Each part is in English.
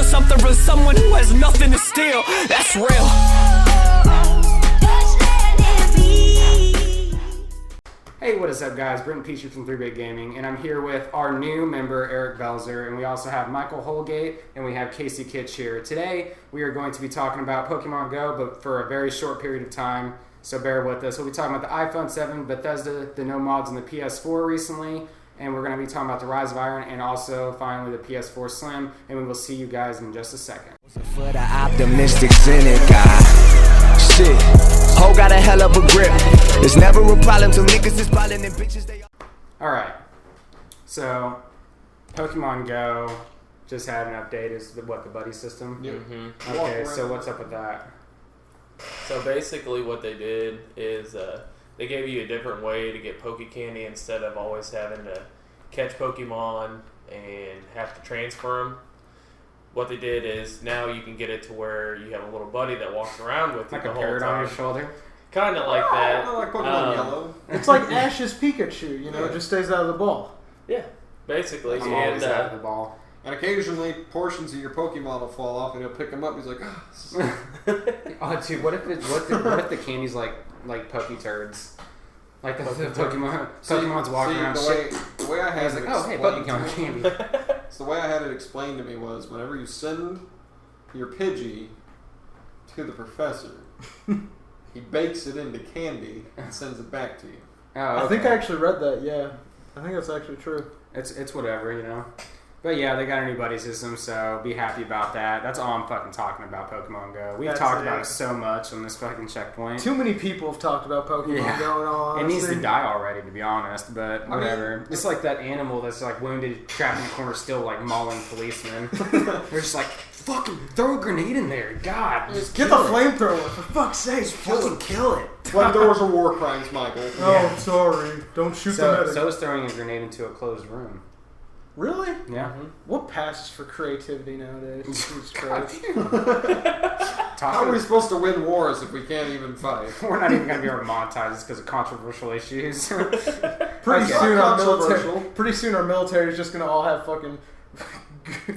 something from someone who has nothing to steal. That's real. Hey, what is up, guys? Brenton Petrie from 3-Bit Gaming, and I'm here with our new member, Eric Belzer, and we also have Michael Holgate, and we have Casey Kitch here. Today, we are going to be talking about Pokemon Go, but for a very short period of time, so bear with us. We'll be talking about the iPhone 7, Bethesda, the no mods on the PS4 recently, and we're going to be talking about the Rise of Iron, and also, finally, the PS4 Slim, and we will see you guys in just a second. For the optimistic cynic, shit, ho got a hell of a grip. It's never a problem till niggas is ballin' and bitches they. Alright, so Pokemon Go just had an update. Is the buddy system? Yep. Mm-hmm. Okay, so what's up with that? So basically what they did is they gave you a different way to get Poke Candy instead of always having to catch Pokemon and have to transfer them. What they did is now you can get it to where you have a little buddy that walks around with you Like the a whole parrot on your time. shoulder? Kind of like that. Kind of like Pokemon Yellow. It's like Ash's Pikachu, you know, it just stays out of the ball. Yeah, basically. I'm always out of the ball. And occasionally, portions of your Pokemon will fall off, and he'll pick them up. He's like, Oh, dude, what if the candy's like Poke Turds? Like the Pokemon's walking around. The way I had He's it like, oh, hey, explained Pokemon to me- candy. So the way I had it explained to me was, whenever you send your Pidgey to the professor, he bakes it into candy and sends it back to you. Oh, okay. I think I actually read that, yeah. I think that's actually true. It's whatever, you know. But yeah, they got a new buddy system, so be happy about that. That's all I'm fucking talking about Pokemon Go. We've talked about it so much on this fucking checkpoint. Too many people have talked about Pokemon going on. It needs to die already, to be honest, but whatever. It's like that animal that's like wounded, trapped in the corner, still like mauling policemen. They're just like, fucking throw a grenade in there. God, just Get the flamethrower, for fuck's sake. fucking kill it. Flamethrowers are war crimes, Michael. Oh, sorry. Don't shoot the medic. So is throwing a grenade into a closed room. Really? Yeah. What passes for creativity nowadays? Jesus Christ. How are we supposed to win wars if we can't even fight? We're not even going to be able to monetize this because of controversial issues. Pretty Controversial. soon our military is just going to all have fucking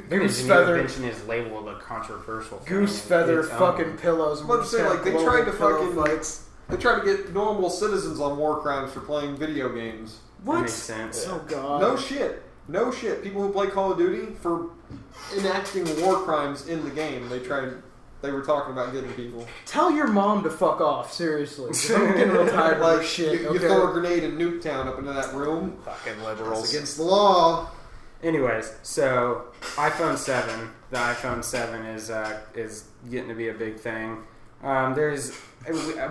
goose New feather, invention is labeled a controversial thing. goose feather It's, fucking pillows. What I'm saying, like, they tried to fucking fights. They tried to get normal citizens on war crimes for playing video games. That What? makes sense. Oh, God. No shit. No shit. People who play Call of Duty, for enacting war crimes in the game, they were talking about getting people. Tell your mom to fuck off, seriously. 'Cause I'm getting real tired of Like, this shit. you Okay? throw a grenade in Nuketown up into that room. Fucking It's liberals. against the law. Anyways, so the iPhone 7 is getting to be a big thing.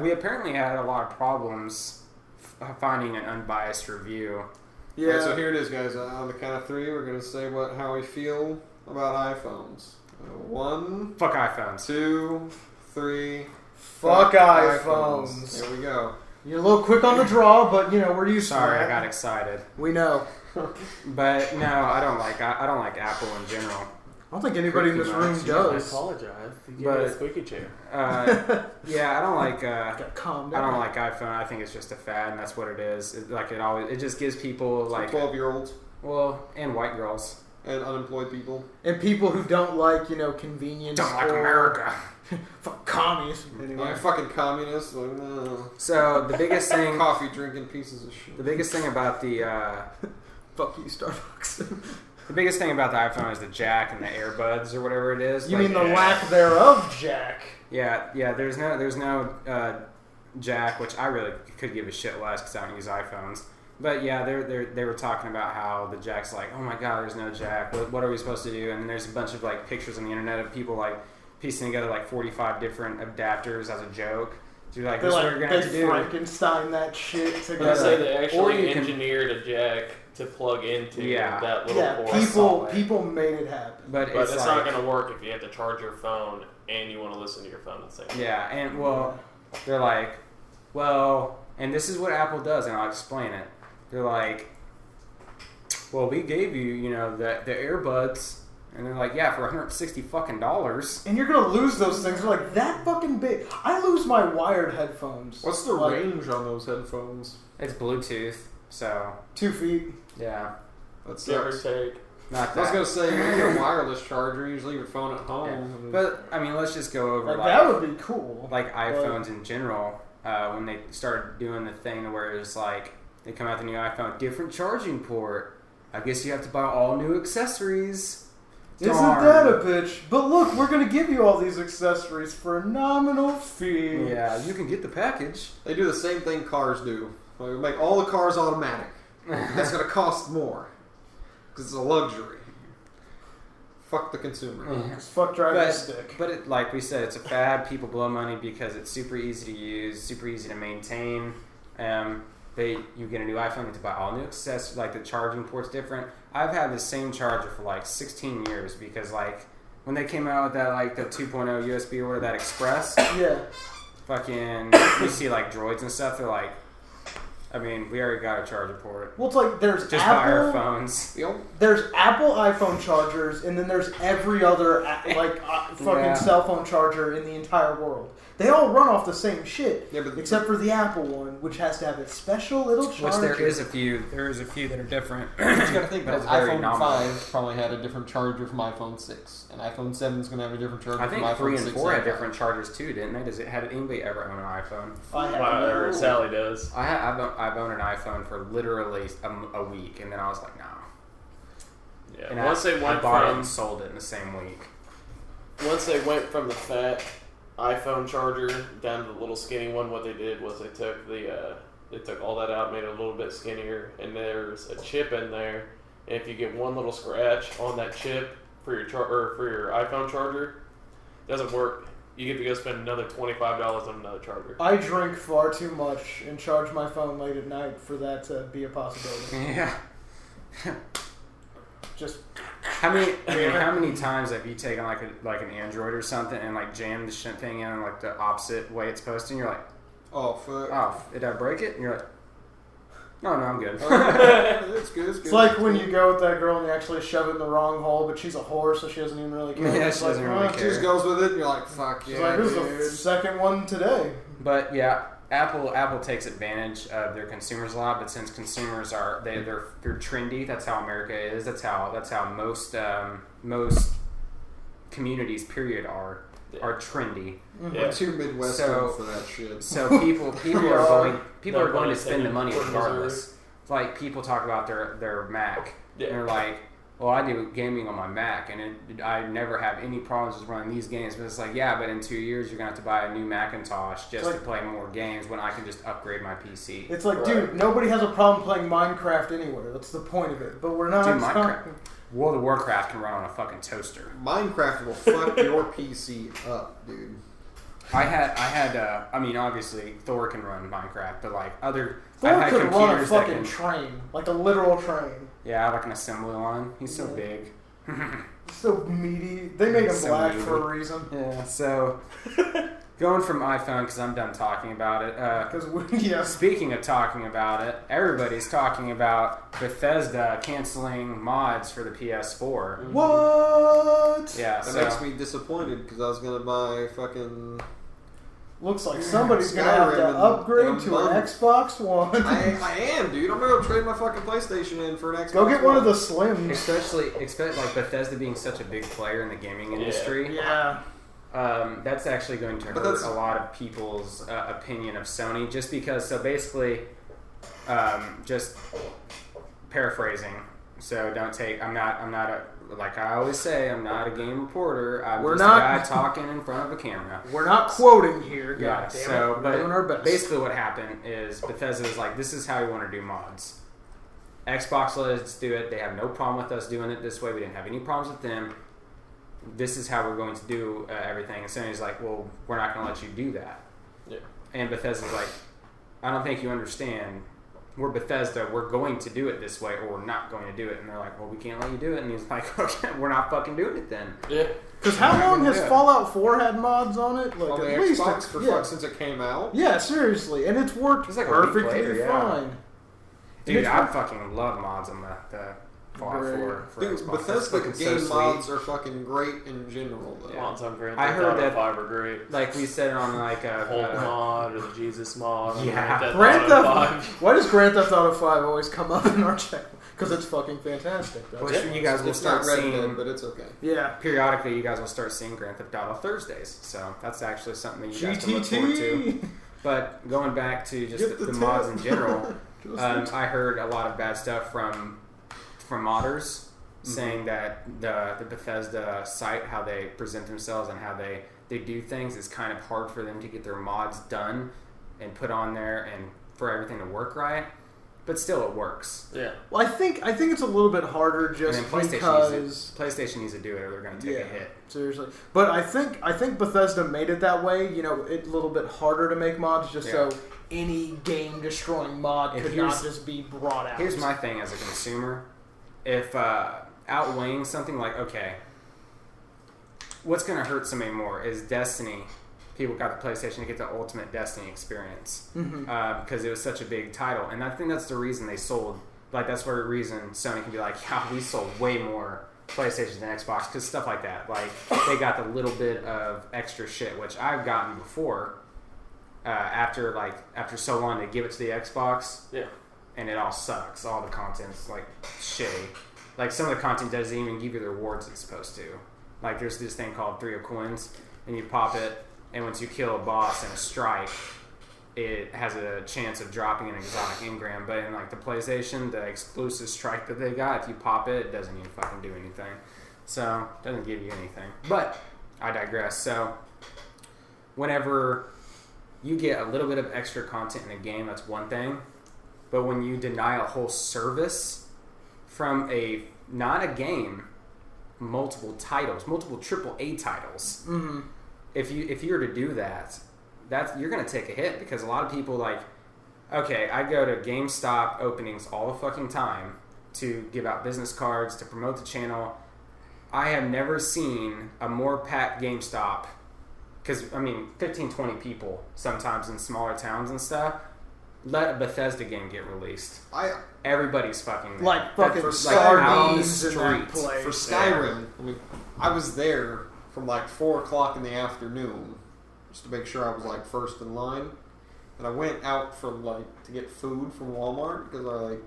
We apparently had a lot of problems finding an unbiased review. Yeah. Alright, so here it is, guys. On the count of three, we're going to say how we feel about iPhones. 1, Fuck iPhones. 2, 3. Fuck iPhones. There we go. You're a little quick on the draw, but you know we're used Sorry, to I that. got excited. We know. But no, I don't like Apple in general. I don't think anybody in this room I does. apologize. You But- gave me a squeaky chair. Yeah, I don't like. Gotta calm I down. don't like iPhone. I think it's just a fad, and that's what it is. It just gives people like 12-year-olds and white girls and unemployed people. And people who don't like, convenience. don't like or- America. Fuck commies. Anyway. Yeah, fucking communists. Like, no. So the biggest thing, Coffee drinking pieces of shit. the biggest thing about the Fuck you, Starbucks. the biggest thing about the iPhone is the jack and the earbuds or whatever it is. You Like, mean the lack thereof, Jack? Yeah. There's no jack, which I really could give a shit less because I don't use iPhones. But yeah, they were talking about how the jack's like, oh my god, there's no jack. What are we supposed to do? And then there's a bunch of like pictures on the internet of people like piecing together like 45 different adapters as a joke. So you're like, this is what you're gonna have to they do. Frankenstein that shit I together. say they Or actually you can- engineered a jack to plug into Yeah. that little Yeah, port. people made it happen. But But it's it's like, not going to work if you have to charge your phone and you want to listen to your phone at the same time. yeah, and well, they're like, well, and this is what Apple does, and I'll explain it. They're like, well, we gave you, the earbuds, and they're like, yeah, for $160 fucking dollars. And you're gonna lose those things. They're like that fucking big. I lose my wired headphones. What's the Like, range on those headphones? It's Bluetooth, so 2 feet. yeah. That's Give or take. Not I that. was gonna say, you need a wireless charger. Usually your phone at home. Yeah. But I mean, let's just go over Like, like that would be cool. like iPhones in general. When they started doing the thing where it was like they come out with the new iPhone, different charging port. I guess you have to buy all new accessories. Isn't Darn. that a bitch? But look, we're gonna give you all these accessories for a nominal fee. Yeah, you can get the package. They do the same thing cars do. Like, we make all the cars automatic. That's gonna cost more because it's a luxury. Fuck the consumer. Yeah. Because fuck driving a stick. But it, like we said, it's a fad. People blow money because it's super easy to use, super easy to maintain. You get a new iPhone, you have to buy all new accessories. Like the charging port's different. I've had the same charger for like 16 years because like when they came out with that like the 2.0 USB or that Express, Yeah. fucking you see like droids and stuff. They're like, I mean, we already got a charger port. Well, it's like there's Just buy our Apple. phones. Yep. There's Apple iPhone chargers, and then there's every other fucking Yeah. cell phone charger in the entire world. They all run off the same shit, Yeah, but except for the Apple one, which has to have its special little charger. Which there is a few that are different. You gotta think But that it's very iPhone nominal. 5 probably had a different charger from iPhone 6, and iPhone 7 is gonna have a different charger I from think iPhone 3 6. and 4 had different chargers too, didn't they? Had anybody ever own an iPhone? I have Or no- Sally does. I've owned an iPhone for literally a week, and then I was like, no. Yeah. And Once they I went bought it from and sold it in the same week. the fat iPhone charger down to the little skinny one, what they did was they took all that out, made it a little bit skinnier, and there's a chip in there. And if you get one little scratch on that chip for your for your iPhone charger, it doesn't work. You get to go spend another $25 on another charger. I drink far too much and charge my phone late at night for that to be a possibility. Yeah. Just How many times have you taken like an Android or something and like jammed the shit thing in like the opposite way it's supposed to, and you're like, Oh, fuck. oh, did I break it? And you're like, no, I'm good. It's good. it's like when you go with that girl and you actually shove it in the wrong hole, but she's a whore, so she doesn't even really care. Yeah, It's she like, doesn't really "Oh, care." She just goes with it, and you're like, fuck She's yeah, like, this is dude. the second one today. But yeah, Apple takes advantage of their consumers a lot, but since consumers are they're trendy, that's how America is. That's how most communities period are trendy. We're too Midwestern So- for that shit. So people are going to spend the money Missouri. regardless. It's like people talk about their Mac. Yeah. And they're like, well, I do gaming on my Mac, and I never have any problems with running these games. But it's like, yeah, but in 2 years you're going to have to buy a new Macintosh just to play more games when I can just upgrade my PC. It's like, dude, nobody has a problem playing Minecraft anywhere. That's the point of it. But we're not. Dude, Minecraft. World of Warcraft can run on a fucking toaster. Minecraft will fuck your PC up, dude. I mean, obviously Thor can run Minecraft, but like other. I Thor had could run a computers that fucking can. train, like a literal train. Yeah, like an assembly line. He's so Yeah. big. So meaty. They make him So black meaty. for a reason. Yeah, so going from iPhone, because I'm done talking about it. Because yes, Speaking of talking about it, everybody's talking about Bethesda canceling mods for the PS4. what? Yeah, That so makes me disappointed because I was gonna buy fucking. Looks like somebody's gonna have to Skyrim in upgrade a to month. an Xbox One. I am, dude. I'm gonna trade my fucking PlayStation in for an Xbox. Go get one of the One. Slims. especially like Bethesda being such a big player in the gaming industry. Yeah. That's actually going to But hurt that's- a lot of people's opinion of Sony, just because. So basically, just paraphrasing. So don't take. I'm not a. Like I always say, I'm not a game reporter. I'm We're just not- a guy talking in front of a camera. We're not quoting here, Yeah, God damn so it. We're but doing our best. basically what happened is Bethesda was like, this is how we want to do mods. Xbox let us do it. They have no problem with us doing it this way. We didn't have any problems with them. This is how we're going to do everything. And Sony's like, well, we're not going to let you do that. Yeah. And Bethesda's like, I don't think you understand. We're Bethesda. We're going to do it this way, or we're not going to do it. And they're like, well, we can't let you do it. And he's like, okay, we're not fucking doing it then. Yeah. Because how long has Yeah. Fallout 4 had mods on it? Like On the at least Xbox for yeah. fuck since it came out. Yeah, seriously, and it's worked It's like a week perfectly later, yeah. fine. Dude, it's I worth- fucking love mods on the Fallout Great. 4 for Dude, Xbox. That's Bethesda fucking game so sweet. mods are fucking great in general, though. Yeah. Mods on Grand I Theft heard Auto that- 5 are great. Like we said on like Hulk a mod or the Jesus mod. on Yeah. Grand Theft Grand Auto Theft. 5. Why does Grand Theft Auto 5 always come up in our check? because it's fucking fantastic. That's Which it. you guys will It's not start Red seeing. Dead, but it's okay. Yeah. Periodically, you guys will start seeing Grand Theft Auto Thursdays. So that's actually something that you guys can look forward to. GTT. But going back to just Get the the mods tip. in general, Just I heard a lot of bad stuff from modders saying that the Bethesda site, how they present themselves and how they do things, is kind of hard for them to get their mods done and put on there and for everything to work right. But still, it works. Yeah. Well, I think it's a little bit harder just And then because PlayStation needs to do it, or they're going to take a hit. Seriously. But I think Bethesda made it that way. You know, it's a little bit harder to make mods just so any game destroying mod And could not just be brought out. Here's my thing as a consumer: if outweighing something like, okay, what's going to hurt somebody more is Destiny. People got the PlayStation to get the ultimate Destiny experience because it was such a big title, and I think that's the reason they sold. Like that's the reason Sony can be like, yeah, we sold way more PlayStation than Xbox because stuff like that. Like they got the little bit of extra shit, which I've gotten before. After so long, they give it to the Xbox, and it all sucks. All the content's like shitty. Like some of the content doesn't even give you the rewards it's supposed to. Like there's this thing called 3 of Coins, and you pop it. And once you kill a boss in a strike, it has a chance of dropping an exotic engram. But in like the PlayStation, the exclusive strike that they got, if you pop it, it doesn't even fucking do anything. So it doesn't give you anything. But I digress. So whenever you get a little bit of extra content in a game, that's one thing. But when you deny a whole service from not a game, multiple titles, multiple AAA titles. Mm-hmm. If you were to do that, you're going to take a hit because a lot of people like, okay, I go to GameStop openings all the fucking time to give out business cards, to promote the channel. I have never seen a more packed GameStop because, 15, 20 people sometimes in smaller towns and stuff. Let a Bethesda game get released. Everybody's fucking there. Like fucking out sardines on in the that street. place. For Skyrim, I was there from like 4 o'clock in the afternoon just to make sure I was like first in line. And I went out from to get food from Walmart because I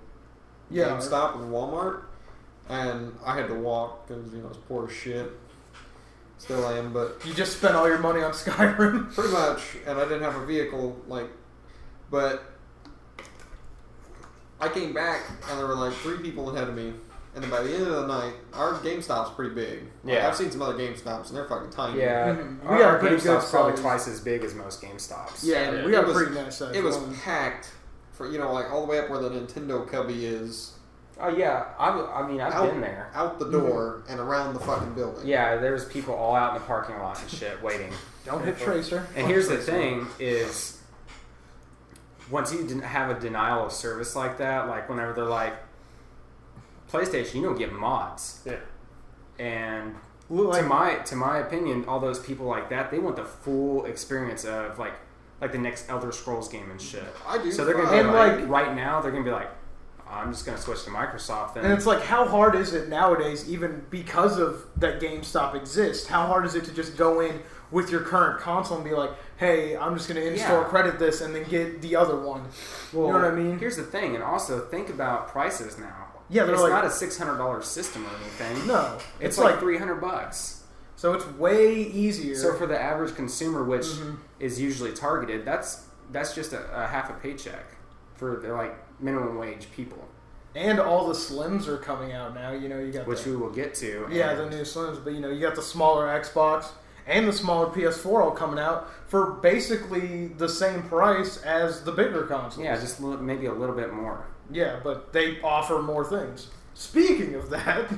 GameStop and Walmart. And I had to walk because, I was poor as shit. Still am, but... You just spent all your money on Skyrim? Pretty much. And I didn't have a vehicle, but... I came back and there were 3 people ahead of me. And then by the end of the night, our GameStop's pretty big. Yeah. I've seen some other GameStops and they're fucking tiny. Yeah. We got a pretty good GameStop's probably size. twice as big as most GameStops. Yeah, we got It a was- pretty nice size. It was one. packed for, all the way up where the Nintendo cubby is. Oh yeah, I've been there. Out the door and around the fucking building. Yeah, there's people all out in the parking lot and shit waiting. Don't hit Tracer. And here's the thing is, once you didn't have a denial of service like that, like whenever they're like, PlayStation, you don't get mods. Yeah. And Well, to my opinion, all those people like that, they want the full experience of like the next Elder Scrolls game and shit. I do. So they're gonna be And, like, like- right now, they're gonna be like, I'm just gonna switch to Microsoft. And it's like, how hard is it nowadays, even because of that GameStop exists, how hard is it to just go in with your current console and be like, hey, I'm just going to in-store credit this and then get the other one? Well, you know what I mean? Here's the thing, and also think about prices now. Yeah, they're it's like- not a $600 system or anything. No. It's like $300. So it's way easier. So for the average consumer, which is usually targeted, that's just a half a paycheck for the minimum wage people. And all the Slims are coming out now. You got Which we will get to. Yeah, and the new Slims. But, you got the smaller Xbox and the smaller PS4 all coming out for basically the same price as the bigger consoles. Yeah, just maybe a little bit more. Yeah, but they offer more things. Speaking of that...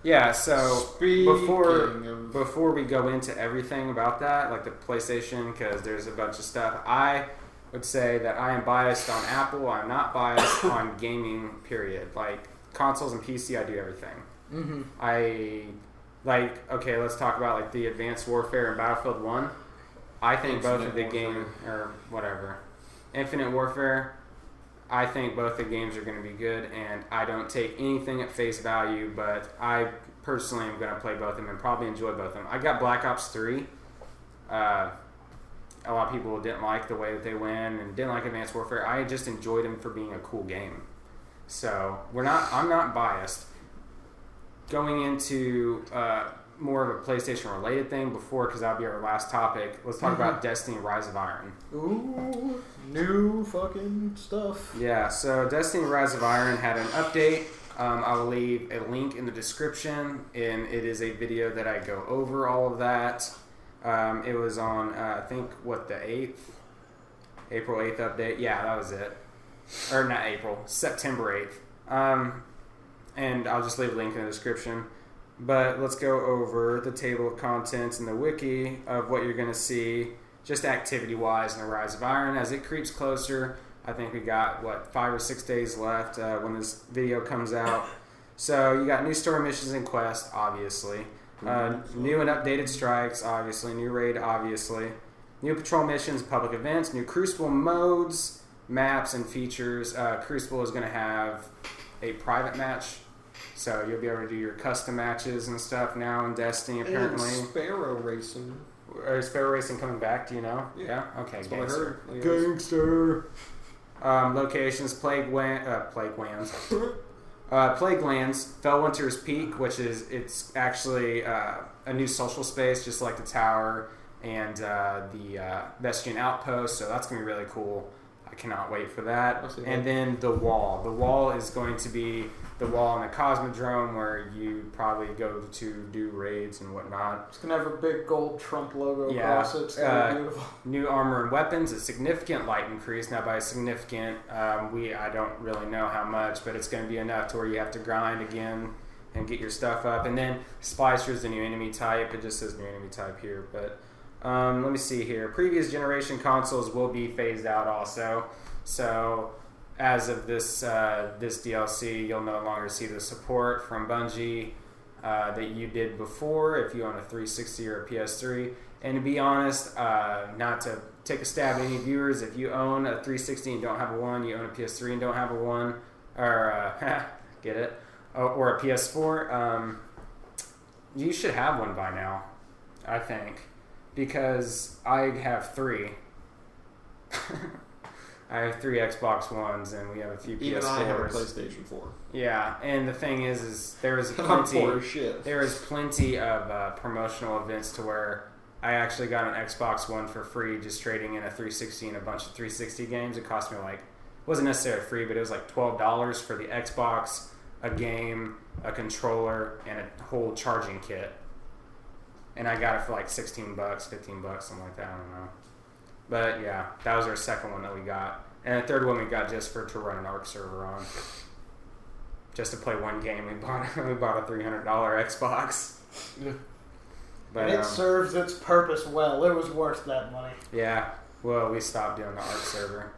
Yeah, so Speaking before we go into everything about that, like the PlayStation, because there's a bunch of stuff, I would say that I am biased on Apple. I'm not biased on gaming, period. Like, consoles and PC, I do everything. Okay, let's talk about, the Advanced Warfare and Battlefield 1. I think both of the games, or whatever. Infinite Warfare, I think both the games are going to be good, and I don't take anything at face value, but I personally am going to play both of them and probably enjoy both of them. I got Black Ops 3. A lot of people didn't like the way that they went and didn't like Advanced Warfare. I just enjoyed them for being a cool game. So I'm not biased. Going into more of a PlayStation related thing because that'll be our last topic. Let's talk about Destiny: Rise of Iron. Ooh, new fucking stuff. Yeah, so Destiny: Rise of Iron had an update. I will leave a link in the description, and it is a video that I go over all of that. It was on, I think, the 8th? April 8th update. Yeah, that was it. Or not April, September 8th. And I'll just leave a link in the description. But let's go over the table of contents and the wiki of what you're going to see, just activity-wise in the Rise of Iron. As it creeps closer, I think we got, 5 or 6 days left when this video comes out. So you got new story missions and quests, obviously. New and updated strikes, obviously. New raid, obviously. New patrol missions, public events, new Crucible modes, maps, and features. Crucible is going to have a private match. So you'll be able to do your custom matches and stuff now in Destiny, apparently. And Sparrow Racing. Is Sparrow Racing coming back? Do you know? Yeah. Okay, That's what I heard. Gangster. Locations: Plague Lands, Fellwinter's Peak, which it's actually a new social space, just like the Tower and the Vestian Outpost. So that's gonna be really cool. I cannot wait for that. And then the Wall. The Wall is going to be the wall in the Cosmodrome where you probably go to do raids and whatnot. It's going to have a big gold Trump logo across it. It's going to be beautiful. New armor and weapons, a significant light increase. Now by significant, I don't really know how much, but it's going to be enough to where you have to grind again and get your stuff up. And then Splicer's the new enemy type. It just says new enemy type here, but let me see here. Previous generation consoles will be phased out also. So as of this DLC, you'll no longer see the support from Bungie that you did before if you own a 360 or a PS3. And to be honest, not to take a stab at any viewers, if you own a 360 and don't have a one, you own a PS3 and don't have a one, or get it, or a PS4, you should have one by now, I think, because I have 3. I have 3 Xbox Ones and we have a few PS4s. Even I have a PlayStation 4. Yeah, and the thing is there is plenty of promotional events to where I actually got an Xbox One for free just trading in a 360 and a bunch of 360 games. It cost me wasn't necessarily free, but it was $12 for the Xbox, a game, a controller, and a whole charging kit. And I got it for $16, $15, something like that, I don't know. But yeah, that was our second one that we got. And the third one we got just to run an ARC server on. Just to play one game, we bought a $300 Xbox. But and it serves its purpose well. It was worth that money. Yeah. Well, we stopped doing the ARC server.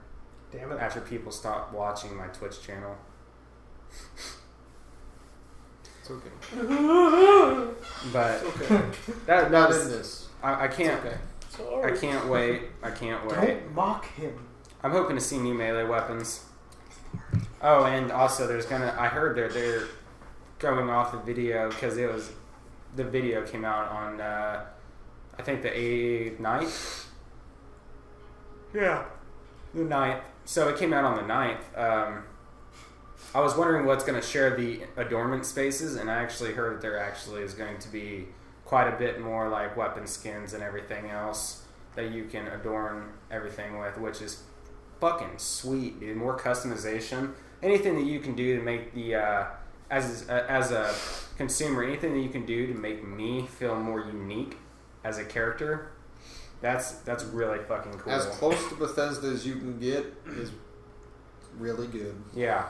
Damn it. After people stopped watching my Twitch channel. It's okay. But It's okay. that Not was in this. I can't. It's okay. I can't wait. Don't mock him. I'm hoping to see new melee weapons. Oh, and also I heard they're going off the video because the video came out on I think the 9th. Yeah, the 9th. So it came out on the 9th. I was wondering what's going to share the adornment spaces, and I actually heard that there actually is going to be quite a bit more weapon skins and everything else that you can adorn everything with, which is fucking sweet, dude. More customization. Anything that you can do to make the as a consumer, anything that you can do to make me feel more unique as a character, that's really fucking cool. As close to Bethesda as you can get is really good. Yeah.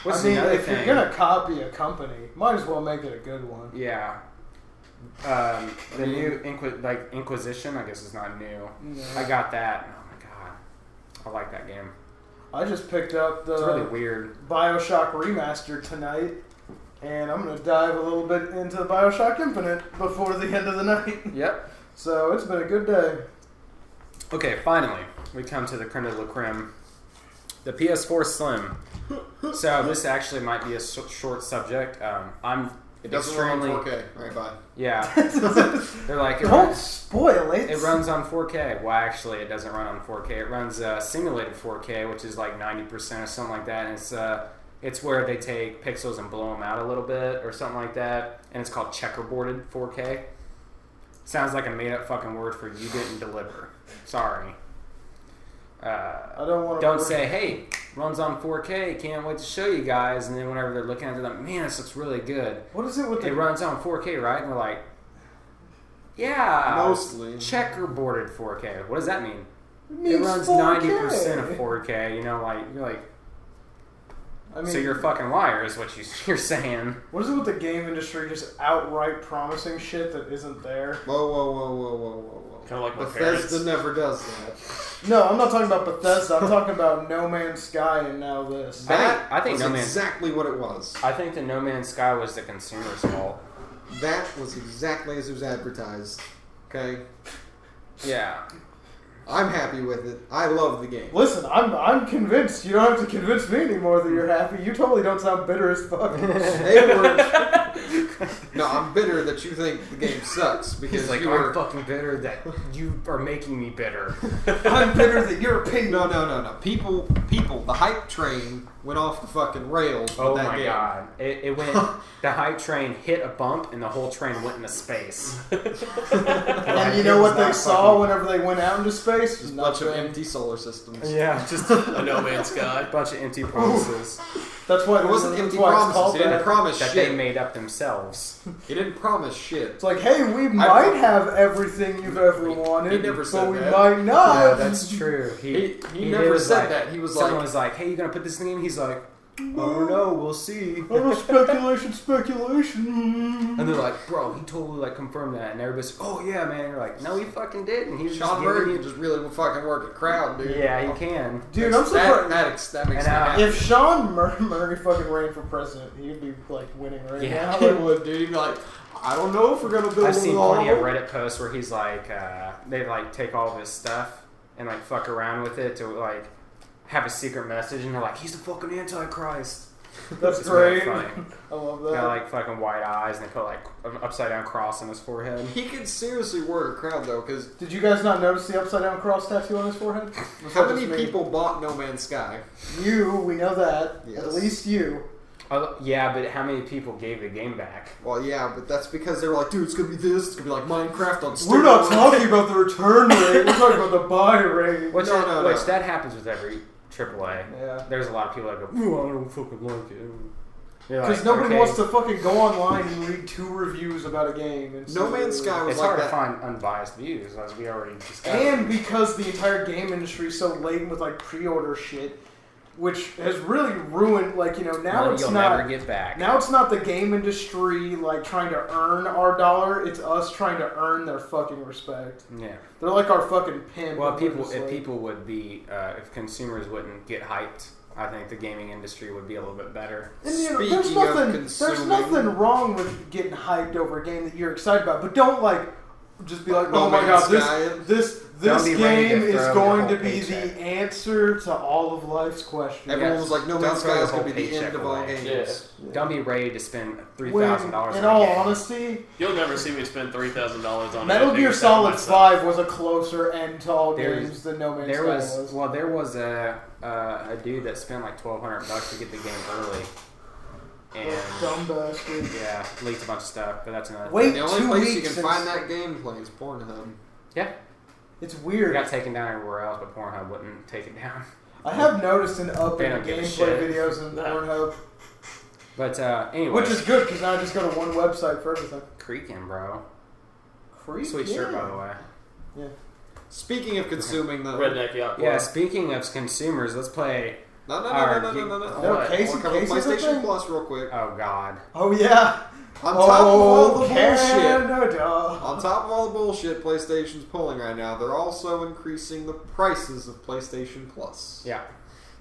If you're gonna copy a company, might as well make it a good one. Yeah. New Inquisition, I guess is not new. No. I got that. Oh my god, I like that game. I just picked up the It's really weird. BioShock Remastered tonight, and I'm gonna dive a little bit into BioShock Infinite before the end of the night. Yep. So it's been a good day. Okay, finally, we come to the creme de la creme. The PS4 Slim. So this actually might be a short subject. I'm It doesn't run on 4K. Right, bye. Yeah. They're like, Don't spoil it. It runs on 4K. Well, actually, it doesn't run on 4K. It runs simulated 4K, which is like 90% or something like that. And it's where they take pixels and blow them out a little bit or something like that. And it's called checkerboarded 4K. Sounds like a made-up fucking word for you didn't deliver. Sorry. I don't want to. Don't say, hey, runs on 4K. Can't wait to show you guys. And then whenever they're looking at it, they're like, man, this looks really good. What is it with it runs on 4K, right? And we're like, yeah, mostly checkerboarded 4K. What does that mean? It runs 4K. 90% of 4K. You know, like you're like. I mean, so you're a fucking liar, is what you're saying. What is it with the game industry just outright promising shit that isn't there? Whoa. Kind of like my Bethesda parents. never does that. No, I'm not talking about Bethesda. I'm talking about No Man's Sky and now this. I think was exactly what it was. I think the No Man's Sky was the consumer's fault. That was exactly as it was advertised. Okay? Yeah. I'm happy with it. I love the game. Listen, I'm convinced. You don't have to convince me anymore that you're happy. You totally don't sound bitter as fuck. No, I'm bitter that you think the game sucks because he's like, I'm fucking bitter that you are making me bitter. I'm bitter that you're a pig. No. People, the hype train went off the fucking rails. Oh with that my game. god! It went. The hype train hit a bump, and the whole train went into space. And you know what they saw whenever they went out into space? Just a bunch of empty solar systems. Yeah, just A No Man's Sky. a bunch of empty promises. That's why It wasn't that's empty why it's promises. called It didn't that. promise That shit. they made up themselves. He didn't promise shit. It's like, hey, we might have everything you've ever wanted, he never said but we that. might not. Yeah, that's true. He did never was said like, that. He was someone like, was like, "Hey, you gonna put this thing in?" He's like, "I don't know. We'll see." Oh, speculation. And they're like, "Bro, he totally like confirmed that." And everybody's like, "Oh yeah, man." And you're like, "No, he fucking didn't. He was Sean just Murray giving can just really fucking work a crowd, dude. Yeah, he can. Dude, I'm surprised. That makes me And, happy. If Sean Murray fucking ran for president, he'd be like winning right Yeah. now. He would, dude. He'd be like, I don't know if we're gonna build I've a seen wall. plenty of Reddit posts where he's like, they like take all of his stuff and like fuck around with it to like have a secret message, and they're like, "He's the fucking Antichrist." That's It's really great. funny. I love Got that. like fucking white eyes, and they put like an upside down cross on his forehead. He could seriously work a crowd though, because Did you guys not notice the upside down cross tattoo on his forehead? Was how that many just me? people bought No Man's Sky? You, we know that. Yes. At least you. Yeah, but how many people gave the game back? Well, yeah, but that's because they were like, dude, it's gonna be this. It's gonna be like Minecraft on steroids. We're not talking about the return rate. We're talking about the buy rate. Which No. that happens with every AAA. Yeah. There's a lot of people that go, "Ooh, I don't fucking like it." Because nobody wants to fucking go online and read 2 reviews about a game. And No see Man's what it Sky is. was It's like hard that. to find unbiased views, as we already discussed. And because the entire game industry is so laden with like pre-order shit, which has really ruined, like, you know, now Money it's you'll not. never get back. Now it's not the game industry like trying to earn our dollar. It's us trying to earn their fucking respect. Yeah. They're like our fucking pimp. Well, and we're people just if like- people would be if consumers wouldn't get hyped, I think the gaming industry would be a little bit better. And, you know, Speaking of consuming- there's nothing wrong with getting hyped over a game that you're excited about, but don't like just be like, No oh my Man's god, Sky. this Don't be ready game to is throw going your to whole be paycheck. the answer to all of life's questions. Everyone Yes. was like, No Don't Man's throw Sky your is gonna whole be the end paycheck of all away. games. Don't be ready to spend $3,000 When, on in a all game. honesty, You'll never see me spend $3,000 on Metal anything Gear except Solid myself. 5 was a closer end to all There's- games than No Man's There Sky was. there was a dude that spent like $1,200 to get the game early, and Dumb bastard. yeah, leaked a bunch of stuff. But that's another. Wait The only 2 place weeks you can and- find that gameplay is Pornhub. Yeah, It's it weird. got taken down everywhere else, but Pornhub wouldn't take it down. I have noticed an up They in don't give a gameplay shit. videos in No. Pornhub, But anyway, which is good because now I just go to one website for everything. creaking, bro. Creep, Sweet shirt, by the way. Yeah. Speaking of consuming, though. Redneck Yacht Club. Yeah, speaking of consumers, let's play. No. No, What? Casey, I want to cover Casey's a PlayStation thing? Plus real quick. Oh God. Oh yeah. On top of all the bullshit. Canada. On top of all the bullshit PlayStation's pulling right now, they're also increasing the prices of PlayStation Plus. Yeah.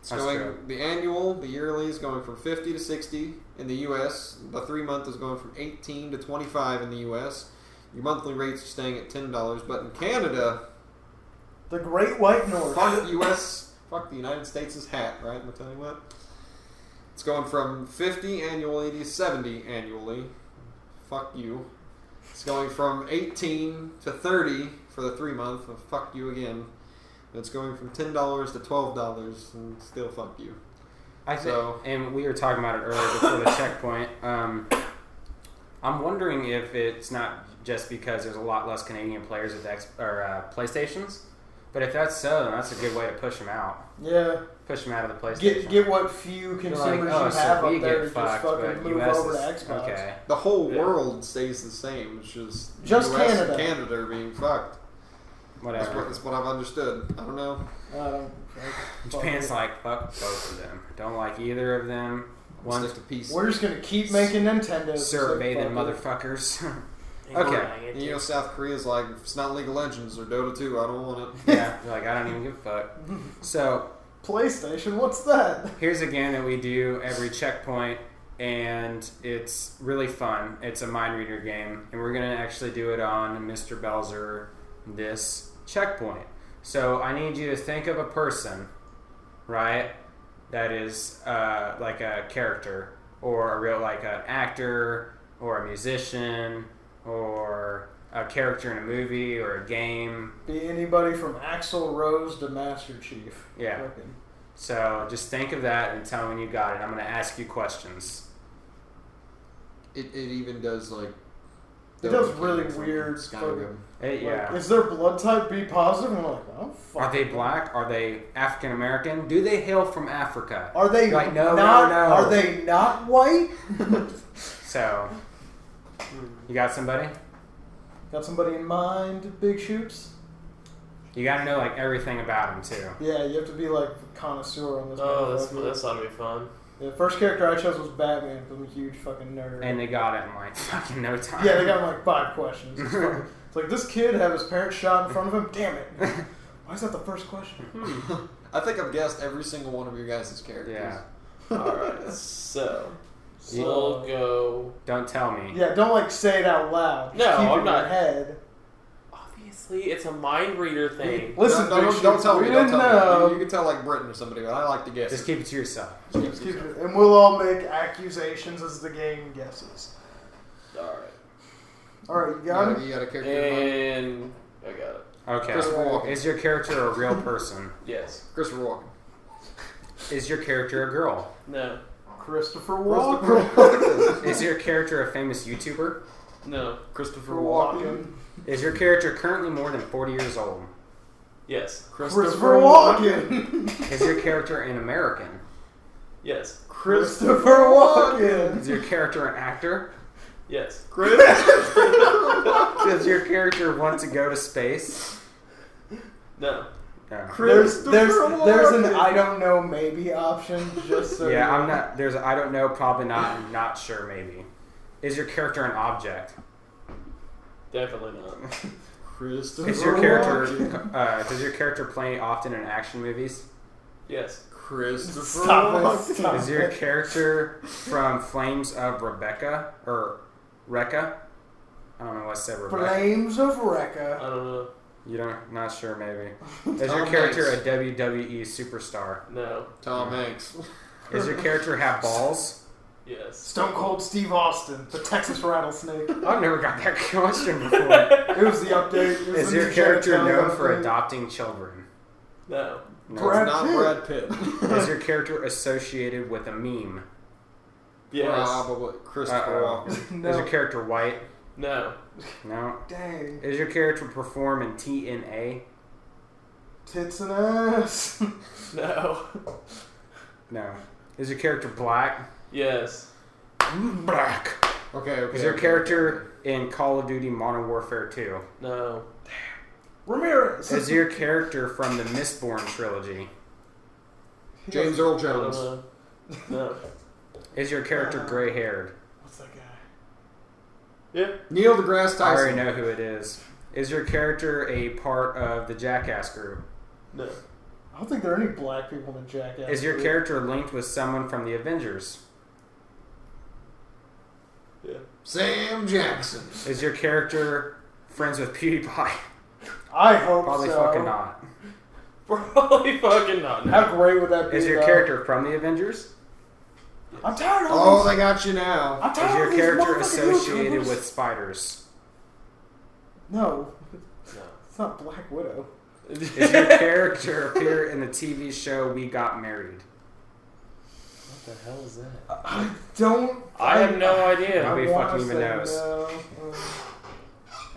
It's That's going true. the yearly is going from 50 to 60 in the US. The 3-month is going from 18 to 25 in the US. Your monthly rates are staying at $10, but in Canada, The Great White North. fuck US, fuck the United States' hat, right? I'm telling you what. It's going from 50 annually to 70 annually. fuck you. It's going from 18 to 30 for the 3 month of fuck you again. It's going from $10 to $12 and still fuck you. I think, and we were talking about it earlier before the checkpoint. I'm wondering if it's not just because there's a lot less Canadian players with PlayStations, but if that's so, then that's a good way to push them out. Yeah. Push them out of the PlayStation. Get what few consumers you have up there to just fucking move over to Xbox. Okay. The whole world stays the same. It's just US Canada. And Canada are being fucked. Whatever. That's what I've understood. I don't know. Japan's like, fuck both of them. Don't like either of them. We're just going to keep making Nintendo. Survey them motherfuckers. Okay. And you know, South Korea's like, if it's not League of Legends or Dota 2, I don't want it. Yeah, they're like, I don't even give a fuck. So, PlayStation, what's that? Here's a game that we do every checkpoint, and it's really fun. It's a mind reader game, and we're going to actually do it on Mr. Belzer this checkpoint. So I need you to think of a person, right, that is like a character, or a real, like an actor, or a musician, or a character in a movie or a game. Be anybody from Axl Rose to Master Chief. Yeah. So just think of that and tell me when you got it. I'm going to ask you questions. It even does like... It does really weird stuff. Yeah. Is their blood type B positive? And I'm like, oh, fuck. Are they black? Are they African American? Do they hail from Africa? Are they like, no? Are they not white? So, you got somebody? Got somebody in mind, Big Shoots? You got to know like everything about him too. Yeah, you have to be like a connoisseur on this. Oh, that's ought to be fun. The first character I chose was Batman because I'm a huge fucking nerd. And they got it in like fucking no time. Yeah, they got like 5 questions. It's like, this kid had his parents shot in front of him? Damn it. Why is that the first question? I think I've guessed every single one of your guys' characters. Yeah. Alright, so we'll go... Don't tell me. Yeah, don't like say it out loud. No, keep I'm it not. in your head. Obviously, it's a mind reader thing. Listen, don't tell me. We Don't didn't tell know. me. You can tell like Britain or somebody, but I like to guess. Just keep it to yourself. Just keep it. And we'll all make accusations as the game guesses. Alright, you got it? You got a character in mind? And I got it. Okay. Christopher Walken. Is your character a real person? Yes. Christopher Walken. Is your character a girl? No. Christopher Walken. Is your character a famous YouTuber? No. Christopher Walken. Is your character currently more than 40 years old? Yes. Christopher Walken. Is your character an American? Yes. Christopher Walken. Is your character an actor? Yes. Does your character want to go to space? No. No. There's an I don't know maybe option just so. Yeah, I'm not. There's a I don't know, probably not, and not sure maybe. Is your character an object? Definitely not. Christopher Is your character does your character play often in action movies? Yes. Christopher Stop. Is your character from Flames of Rebecca or Rekka? I don't know what I said. Rebecca. Flames of Rekka. I don't know. You don't? Not sure. Maybe. Is Tom your character Hanks. a WWE superstar? No. Tom Hanks. Does your character have balls? Yes. Stone Cold Steve Austin, the Texas Rattlesnake. I've never got that question before. It was the update. It was Is the your new character Jenna known Kelly for update. adopting children? No. No. Brad Not Pitt. Brad Pitt. Is your character associated with a meme? Yes. Probably. Christopher Uh-oh. Walken. No. Is your character white? No. No. Dang. Is your character perform in TNA? Tits and ass. No. No. Is your character black? Yes. Black. Okay. Is your character in Call of Duty Modern Warfare 2? No. Ramirez. Is your character from the Mistborn trilogy? James Earl I don't Jones. know. No. Is your character gray haired? What's that guy? Yeah. Neil deGrasse I already Tyson. know who it is. Is your character a part of the Jackass group? No. I don't think there are any black people in Jackass. Is your group. character linked with someone from the Avengers? Yeah. Sam Jackson. Is your character friends with PewDiePie? I hope Probably so. fucking not. Probably fucking not. How great would that be? Is your though? character from the Avengers? I'm tired of Oh, these. they got you now. I'm Is tired your of these character motherfucking associated YouTubers. with spiders? No. No. It's not Black Widow. Does your character appear in the TV show We Got Married? What the hell is that? I don't. I have no idea. Nobody I wanna fucking even say knows. no.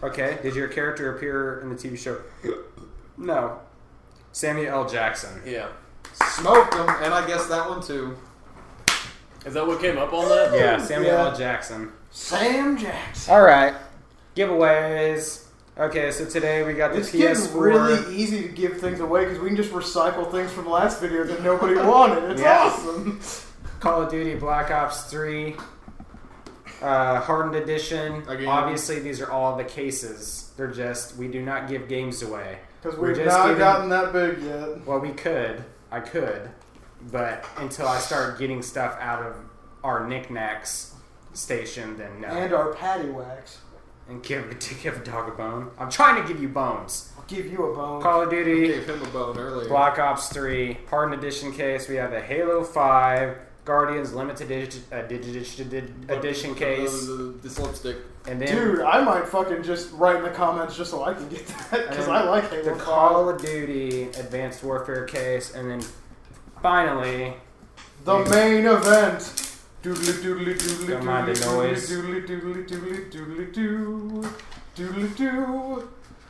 Okay, did your character appear in the TV show? No. Samuel L. Jackson. Yeah. Smoked them, and I guess that one too. Is that what came up on that? Yeah, Samuel Yeah. L. Jackson. Sam Jackson. Alright. Giveaways. Okay, so today we got the It's PS4. getting really easy to give things away because we can just recycle things from last video that nobody wanted. It's Yeah. awesome. Call of Duty Black Ops 3. Hardened Edition. Again. Obviously, these are all the cases. They're just, we do not give games away. Because We're we've just not giving- gotten that big yet. Well, we could. I could. But until I start getting stuff out of our knickknacks station, then no. And our patty wax. And give a dog a bone. I'm trying to give you bones. I'll give you a bone. Call of Duty, Gave him a bone earlier. Black Ops 3, Hardened Edition case. We have the Halo 5, Guardians Limited Edition case. This lipstick. And then Dude, I might fucking just write in the comments just so I can get that because I like the Halo Call 5. of Duty Advanced Warfare case. And then finally, The main event. Doodly doodly doodly Don't mind the doodly noise. doodly doodly doodly doodly doo doodly doo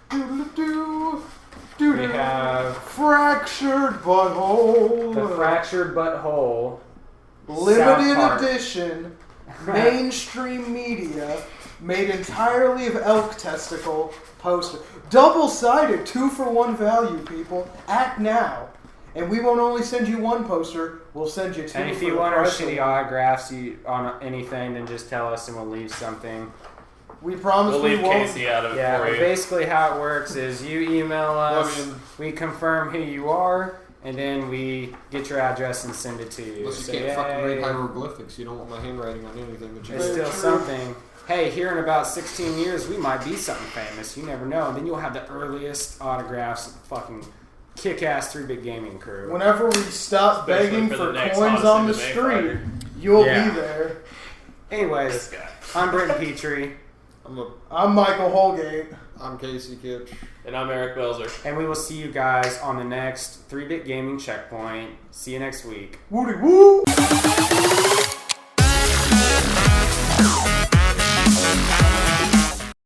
doodly doo we doodly. have Fractured Butthole. the Fractured Butthole. South Limited Park. edition, mainstream media, made entirely of elk testicle poster. Double-sided, 2-for-1 value, people. Act now. And we won't only send you one poster, we'll send you two. And if for you the want our price of shitty one. autographs on anything, then just tell us and we'll leave something. We promise We'll we leave won't. Casey out of it Yeah, for but you. basically how it works is you email us, I mean- we confirm who you are, and then we get your address and send it to you. Unless you So, can't fucking read yay. hieroglyphics, you don't want my handwriting on anything that you It's do. still True. something. Hey, here in about 16 years, we might be something famous. You never know. And then you'll have the earliest autographs of the fucking kick-ass 3-bit gaming crew. Whenever we stop Especially begging for for the next coins Odyssey on the to May street, Fighter. you'll Yeah. be there. This Anyways, guy. I'm Britton Petrie, I'm Michael Holgate. I'm Casey Kitch. And I'm Eric Belzer. and we will see you guys on the next 3-bit gaming checkpoint. See you next week. Woody woo!